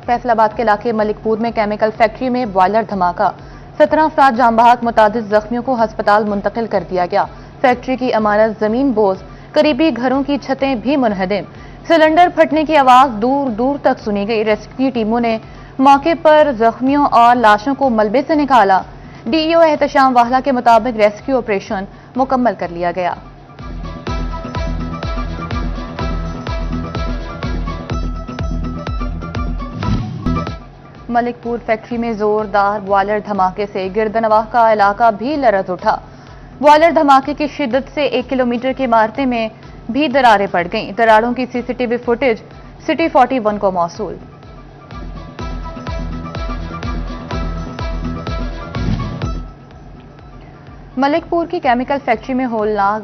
फैसला आबाद के इलाके मलिकपुर में केमिकल फैक्ट्री में बॉयलर धमाका, 17 अफराद जाम बहक, मुतादिद जख्मियों को अस्पताल मुंतकिल कर दिया गया। फैक्ट्री की इमारत जमीन बोझ, करीबी घरों की छतें भी मुनहदिम। सिलेंडर फटने की आवाज दूर दूर तक सुनी गई। रेस्क्यू टीमों ने मौके पर जख्मियों और लाशों को मलबे से निकाला। डीईओ एहतशाम वाहला के मुताबिक रेस्क्यू ऑपरेशन मुकम्मल कर लिया गया। मलिकपुर फैक्ट्री में जोरदार बॉयलर धमाके से गिरदनवाह का इलाका भी लरज उठा। बॉयलर धमाके की शिद्दत से 1 किलोमीटर की इमारतें में भी दरारें पड़ गईं। दरारों की सीसीटीवी फुटेज सिटी 41 को मौसूल। मलिकपुर की केमिकल फैक्ट्री में होलनाक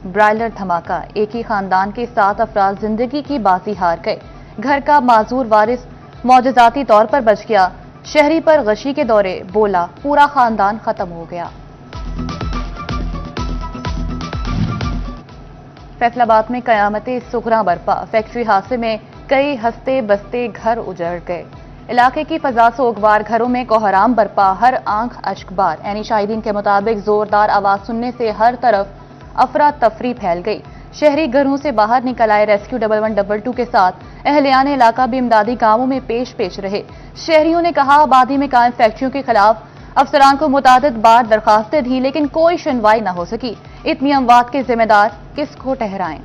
ब्रायलर धमाका, एक ही खानदान के 7 अफराद जिंदगी की बाजी हार गए। घर का माजूर वारिस मौजजाती तौर पर बच गया। शहरी पर गशी के दौरे बोला, पूरा खानदान खत्म हो गया। फैसलाबाद में कयामते सुगरा बरपा, फैक्ट्री हादसे में कई हंसते बसते घर उजड़ गए। इलाके की फजा सोगवार घरों में कोहराम बरपा, हर आंख अश्कबार। एनी शाहिदीन के मुताबिक जोरदार आवाज सुनने से हर तरफ अफरा तफरी फैल गई। शहरी घरों से बाहर निकल आए रेस्क्यू 1112 के साथ अहलियान इलाका भी इमदादी कामों में पेश रहे। शहरियों ने कहा, आबादी में कायम फैक्ट्रियों के खिलाफ अफसरान को मुतादिद बार दरखास्तें दी, लेकिन कोई सुनवाई न हो सकी। इतनी अमवात के जिम्मेदार किसको ठहराएं?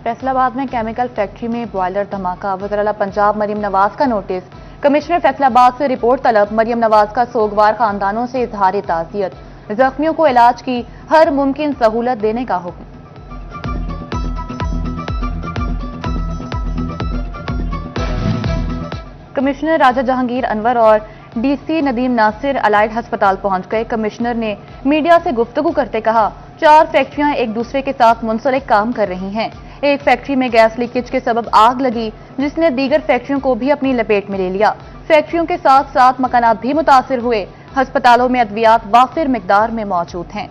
फैसलाबाद में केमिकल फैक्ट्री में बॉयलर धमाका, वज़ीर-ए-आला पंजाब मरियम नवाज का नोटिस। कमिश्नर फैसलाबाद से रिपोर्ट तलब, मरियम नवाज का सोगवार खानदानों से इजहार ताज़ियत। जख्मियों को इलाज की हर मुमकिन सहूलत देने का हुक्म। कमिश्नर राजा जहांगीर अनवर और डीसी नदीम नासिर अलाइड अस्पताल पहुंच गए। कमिश्नर ने मीडिया से गुफ्तगू करते कहा, 4 फैक्ट्रियां एक दूसरे के साथ मुंसलिक काम कर रही हैं। एक फैक्ट्री में गैस लीकेज के सबब आग लगी, जिसने दीगर फैक्ट्रियों को भी अपनी लपेट में ले लिया। फैक्ट्रियों के साथ साथ मकानात भी मुतासिर हुए। अस्पतालों में अद्वियात वाफिर मिकदार में मौजूद हैं।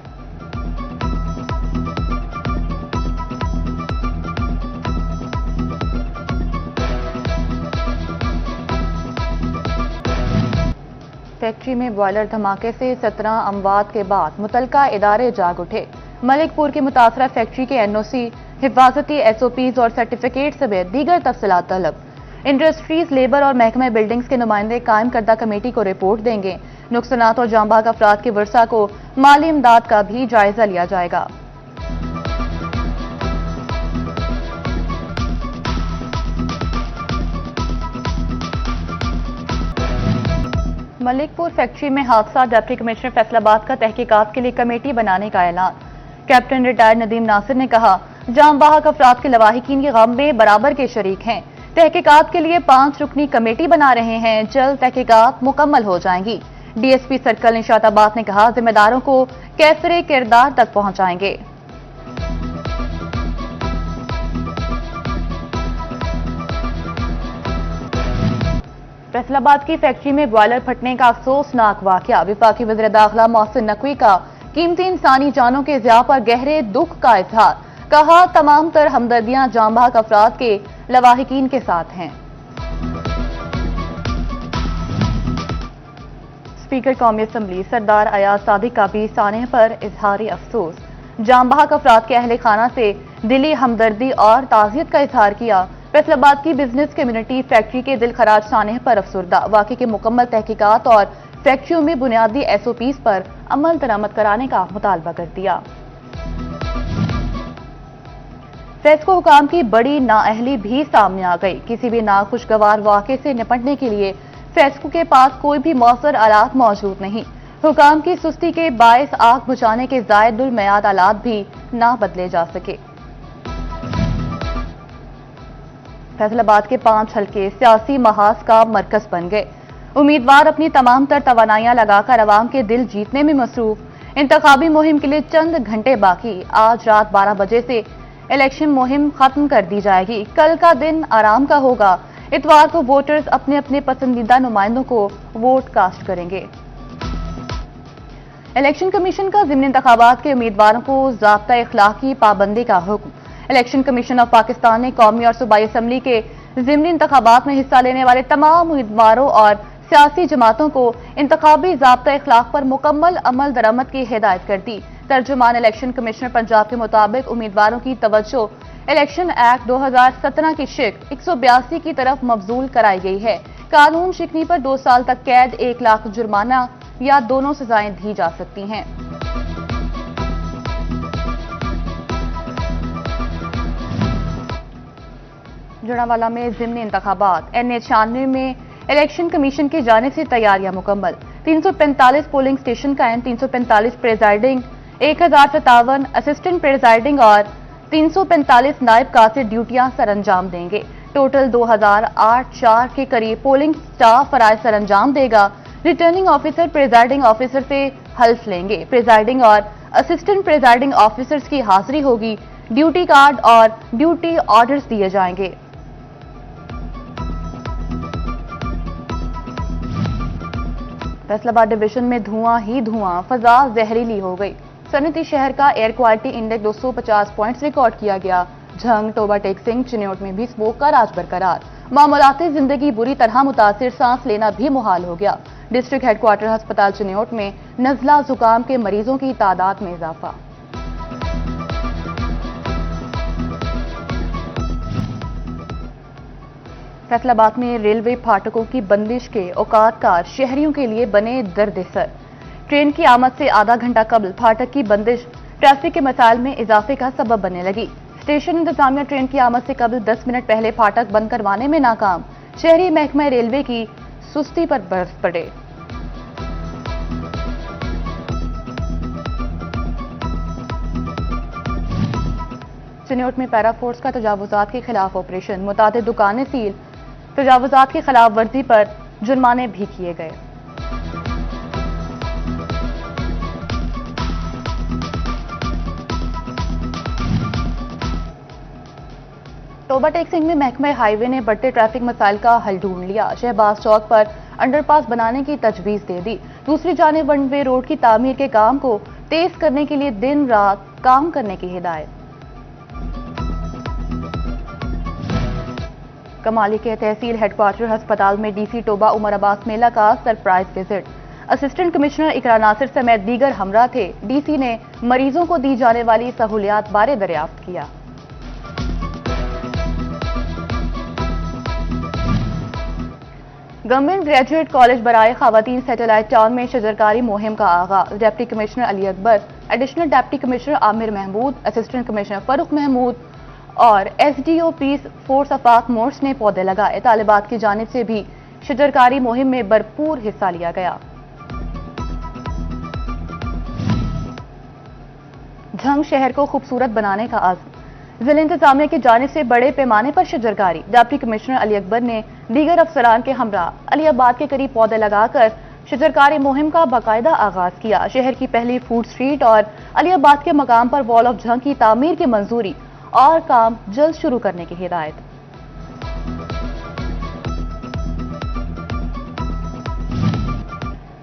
फैक्ट्री में बॉयलर धमाके से 17 अमवात के बाद मुतलका इदारे जाग उठे। मलिकपुर की मुतासरा फैक्ट्री के एनओसी, हिफाजती एसओपीज और सर्टिफिकेट समेत दीगर तफसीलात तलब। इंडस्ट्रीज, लेबर और महकमे बिल्डिंग्स के नुमाइंदे कायम करदा कमेटी को रिपोर्ट देंगे। नुकसानात और जांबाग अफराद के वर्सा को माली इमदाद का भी जायजा लिया जाएगा। मलिकपुर फैक्ट्री में हादसा, डिप्टी कमिश्नर फैसलाबाद का तहकीकात के लिए कमेटी बनाने का ऐलान। कैप्टन रिटायर्ड नदीम नासिर ने कहा, जाम बहक अफराद के लवाहिकीन के गम में बराबर के शरीक हैं। तहकीकात के लिए 5 रुकनी कमेटी बना रहे हैं। जल्द तहकीकात मुकम्मल हो जाएंगी। डीएसपी सर्कल निशाताबाद ने कहा, जिम्मेदारों को कैसरे किरदार तक पहुंचाएंगे। फैसलाबाद की फैक्ट्री में बॉयलर फटने का अफसोसनाक वाकया। विफाकी वज़ीर दाखिला मोहसिन नकवी का कीमती इंसानी जानों के ज़िया पर गहरे दुख का इजहार। कहा, तमाम तर हमदर्दियां जाम बहक अफराद के लवाहिकीन के साथ हैं। स्पीकर कौमी असम्बली सरदार अयाज सादिक का भी सानह पर इजहारी अफसोस। जाम बहक अफराद के अहले खाना से दिली हमदर्दी और ताज़ियत का इजहार किया। फैसलाबाद की बिजनेस कम्युनिटी फैक्ट्री के दिल खराज सानह पर अफसुर्दा। वाक़े के मुकम्मल तहकीकात और फैक्ट्रियों में बुनियादी एसओपीज पर अमल दरामद कराने का मुतालबा कर दिया। फेस्को हुकाम की बड़ी नाअहली भी सामने आ गई। किसी भी नाखुशगवार वाक़े से निपटने के लिए फेस्को के पास कोई भी मौसर आलात मौजूद नहीं। हुकाम की सुस्ती के बायस आग बुझाने के ज़ायदुल मियाद आलात भी ना बदले जा सके। फैसलाबाद के 5 हल्के सियासी महाज का मरकज बन गए। उम्मीदवार अपनी तमाम तर तवानाइयां लगाकर अवाम के दिल जीतने में मसरूफ। इंतखाबी मुहिम के लिए चंद घंटे बाकी। आज रात 12 बजे से इलेक्शन मुहिम खत्म कर दी जाएगी। कल का दिन आराम का होगा। इतवार को वोटर्स अपने अपने पसंदीदा नुमाइंदों को वोट कास्ट करेंगे। इलेक्शन कमीशन का ज़िमनी इंतखाबात के उम्मीदवारों को ज़ाब्ता इखलाक की पाबंदी का हुक्म। इलेक्शन कमीशन ऑफ पाकिस्तान ने कौमी और सूबाई असम्बली के ज़िमनी इंतखाबात में हिस्सा लेने वाले तमाम उम्मीदवारों और सियासी जमातों को इंतखाबी ज़ाब्ता इखलाक पर मुकम्मल अमल दरामद की हिदायत कर दी। तर्जुमान इलेक्शन कमिश्नर पंजाब के मुताबिक उम्मीदवारों की तवज्जो इलेक्शन एक्ट 2017 की शिक 182 की तरफ मबजूल कराई गई है। कानून शिकनी पर 2 साल तक कैद, 1 लाख जुर्माना या दोनों सजाएं दी जा सकती हैं। जड़ावाला में ज़िमनी इंतखाबात NA-96 में इलेक्शन कमीशन की जानिब से तैयारियां मुकम्मल। 345 पोलिंग स्टेशन कायम, 345 प्रेजाइडिंग, 1057 असिस्टेंट प्रेजाइडिंग और 345 नायब कासिर ड्यूटियां सर अंजाम देंगे। टोटल 2008 के करीब पोलिंग स्टाफ फराइज सर अंजाम देगा। रिटर्निंग ऑफिसर प्रेजाइडिंग ऑफिसर से हल्फ लेंगे। प्रेजाइडिंग और असिस्टेंट प्रेजाइडिंग ऑफिसर्स की हाजिरी होगी। ड्यूटी कार्ड और ड्यूटी ऑर्डर्स दिए जाएंगे। फैसलाबाद डिवीजन में धुआं ही धुआं, फजा जहरीली हो गई। सनती शहर का air quality index 250 points record किया गया। झंग, टोबा टेक सिंह, चिन्योट में भी स्मोक का राज बरकरार। मामूलाती जिंदगी बुरी तरह मुतासिर, सांस लेना भी मुहाल हो गया। डिस्ट्रिक्ट हेडक्वार्टर अस्पताल चिन्योट में नजला जुकाम के मरीजों की तादाद में इजाफा। फैसलाबाद में रेलवे फाटकों की बंदिश के औकातकार शहरियों के लिए बने दर्द सर। ट्रेन की आमद से आधा घंटा कबल फाटक की बंदिश ट्रैफिक के मसाइल में इजाफे का सबब बनने लगी। स्टेशन इंतजामिया ट्रेन की आमद से कबल 10 मिनट पहले फाटक बंद करवाने में नाकाम। शहरी महकमा रेलवे की सुस्ती पर बरस पड़े। चिन्योट में पैरा फोर्स का तजावुजात के खिलाफ ऑपरेशन, मुतादिद दुकानें सील, तजावुजात की खिलाफ वर्जी पर जुर्माने भी किए गए। टोबा टेक सिंह में महकमा हाईवे ने बढ़ते ट्रैफिक मसाइल का हल ढूंढ लिया। शहबाज चौक पर अंडरपास बनाने की तजवीज दे दी। दूसरी जानिब वन वे रोड की तामीर के काम को तेज करने के लिए दिन रात काम करने की हिदायत। कमाली के तहसील हेडक्वार्टर अस्पताल में डीसी टोबा उमर अब्बास मेला का सरप्राइज विजिट। असिस्टेंट कमिश्नर इकरा नासिर समेत दीगर हमरा थे। डीसी ने मरीजों को दी जाने वाली सहूलियात बारे दरियाफ्त किया। गवर्नमेंट ग्रेजुएट कॉलेज बराए खवातीन सैटेलाइट टाउन में शजरकारी मुहिम का आगाज। Deputy commissioner Ali Akbar, additional deputy commissioner Amir Mahmood, assistant commissioner Farooq Mahmood और SDO पीस फोर्स अफाक मोर्स ने पौधे लगाए। तालिबात की जानिब से भी शजरकारी मुहिम में भरपूर हिस्सा लिया गया। झंग शहर को खूबसूरत बनाने का आज़म। जिला इंतजामिया की जानिब से बड़े पैमाने पर शजरकारी। डिप्टी कमिश्नर अली अकबर ने दीगर अफसरान के हमरा अलीबाद के करीब पौधे लगाकर शजरकारी मुहिम का बाकायदा आगाज किया। शहर की पहली फूड स्ट्रीट और अलीबाद के मकाम पर वॉल ऑफ झंग की तामीर की मंजूरी और काम जल्द शुरू करने की हिदायत।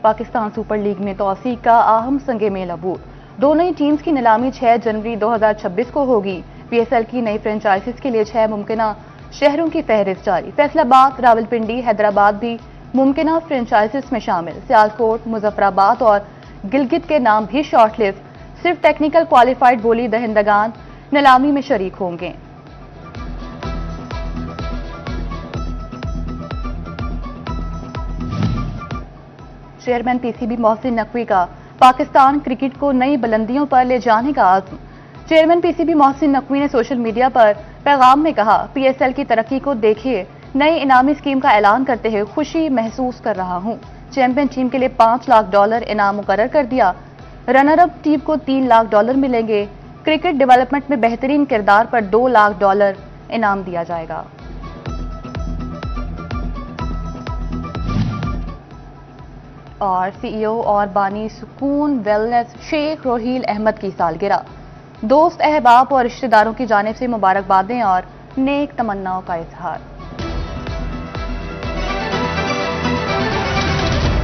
पाकिस्तान सुपर लीग में तौसीक का अहम संगे मेल अबूर। दोनों ही टीम्स की नीलामी 6 जनवरी 2026 को होगी। PSL की नई फ्रेंचाइजीज के लिए 6 मुमकिना शहरों की फहरिस्त जारी। फैसलाबाद, रावलपिंडी, हैदराबाद भी मुमकिना फ्रेंचाइजीज में शामिल। सियालकोट, मुजफ्फराबाद और गिलगित के नाम भी शॉर्टलिस्ट। सिर्फ टेक्निकल क्वालिफाइड बोली दहिंदगान नीलामी में शरीक होंगे। चेयरमैन PCB मोहसिन नकवी का पाकिस्तान क्रिकेट को नई बुलंदियों पर ले जाने का आज़म। चेयरमैन PCB मोहसिन नकवी ने सोशल मीडिया पर पैगाम में कहा, PSL की तरक्की को देखिए, नई इनामी स्कीम का ऐलान करते हुए खुशी महसूस कर रहा हूं। चैंपियन टीम के लिए $5 लाख इनाम मुकर्रर कर दिया। रनर अप टीम को $3 लाख मिलेंगे। क्रिकेट डेवलपमेंट में बेहतरीन किरदार पर $2 लाख इनाम दिया जाएगा। और CEO और बानी सुकून वेलनेस शेख रोहील अहमद की सालगिरह। दोस्त, अहबाब और रिश्तेदारों की जानिब से मुबारकबादें और नेक तमन्नाओं का इजहार।